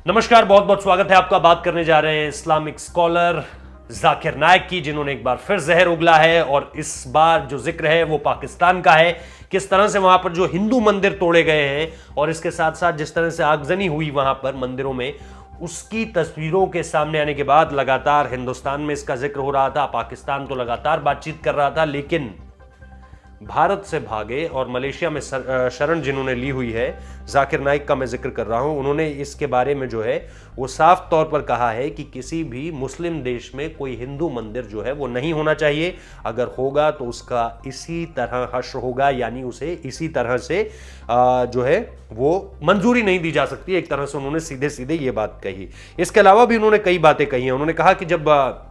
नमस्कार, बहुत बहुत स्वागत है आपका। बात करने जा रहे हैं इस्लामिक स्कॉलर जाकिर नाइक की, जिन्होंने एक बार फिर जहर उगला है और इस बार जो जिक्र है वो पाकिस्तान का है। किस तरह से वहां पर जो हिंदू मंदिर तोड़े गए हैं और इसके साथ साथ जिस तरह से आगजनी हुई वहां पर मंदिरों में, उसकी तस्वीरों के सामने आने के बाद लगातार हिंदुस्तान में इसका जिक्र हो रहा था। पाकिस्तान तो लगातार बातचीत कर रहा था, लेकिन भारत से भागे और मलेशिया में शरण जिन्होंने ली हुई है, जाकिर नाइक का मैं जिक्र कर रहा हूं, उन्होंने इसके बारे में जो है वो साफ तौर पर कहा है कि किसी भी मुस्लिम देश में कोई हिंदू मंदिर जो है वो नहीं होना चाहिए। अगर होगा तो उसका इसी तरह हश्र होगा, यानी उसे इसी तरह से जो है वो मंजूरी नहीं दी जा सकती। एक तरह से उन्होंने सीधे सीधे ये बात कही। इसके अलावा भी उन्होंने कई बातें कही हैं। उन्होंने कहा कि जब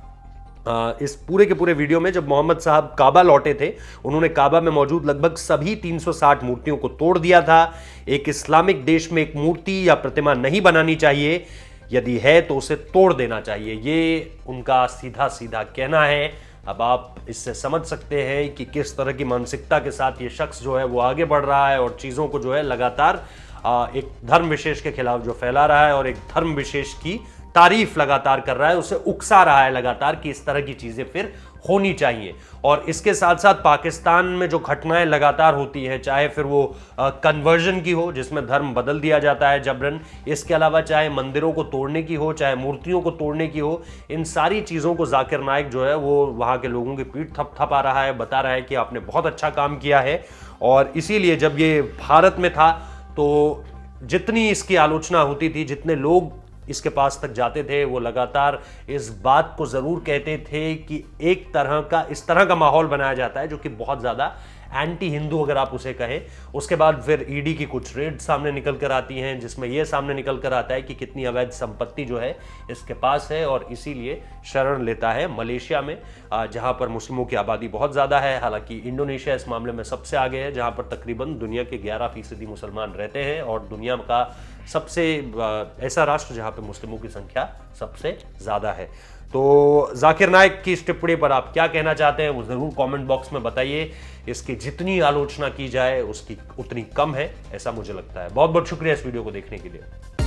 इस पूरे के पूरे वीडियो में जब मोहम्मद साहब काबा लौटे थे, उन्होंने काबा में मौजूद लगभग सभी 360 मूर्तियों को तोड़ दिया था। एक इस्लामिक देश में एक मूर्ति या प्रतिमा नहीं बनानी चाहिए, यदि है तो उसे तोड़ देना चाहिए। ये उनका सीधा सीधा कहना है। अब आप इससे समझ सकते हैं कि किस तरह की मानसिकता के साथ ये शख्स जो है वो आगे बढ़ रहा है और चीज़ों को जो है लगातार एक धर्म विशेष के खिलाफ जो फैला रहा है और एक धर्म विशेष की तारीफ लगातार कर रहा है, उसे उकसा रहा है लगातार कि इस तरह की चीजें फिर होनी चाहिए। और इसके साथ साथ पाकिस्तान में जो घटनाएं लगातार होती हैं, चाहे फिर वो कन्वर्जन की हो जिसमें धर्म बदल दिया जाता है जबरन, इसके अलावा चाहे मंदिरों को तोड़ने की हो, चाहे मूर्तियों को तोड़ने की हो, इन सारी चीज़ों को जाकिर नाइक जो है वो वहाँ के लोगों की पीठ थपथपा रहा है, बता रहा है कि आपने बहुत अच्छा काम किया है। और इसीलिए जब ये भारत में था तो जितनी इसकी आलोचना होती थी, जितने लोग इसके पास तक जाते थे, वो लगातार इस बात को जरूर कहते थे कि एक तरह का इस तरह का माहौल बनाया जाता है जो कि बहुत ज्यादा एंटी हिंदू अगर आप उसे कहें। उसके बाद फिर ईडी की कुछ रेड सामने निकल कर आती हैं जिसमें यह सामने निकल कर आता है कि कितनी अवैध संपत्ति जो है इसके पास है, और इसीलिए शरण लेता है मलेशिया में, जहां पर मुस्लिमों की आबादी बहुत ज़्यादा है। हालांकि इंडोनेशिया इस मामले में सबसे आगे है, जहां पर तकरीबन दुनिया के 11% मुसलमान रहते हैं और दुनिया का सबसे ऐसा राष्ट्र जहां पर मुस्लिमों की संख्या सबसे ज़्यादा है। तो जाकिर नाइक की इस टिप्पणी पर आप क्या कहना चाहते हैं वो ज़रूर कमेंट बॉक्स में बताइए। इसकी जितनी आलोचना की जाए उसकी उतनी कम है, ऐसा मुझे लगता है। बहुत बहुत शुक्रिया इस वीडियो को देखने के लिए।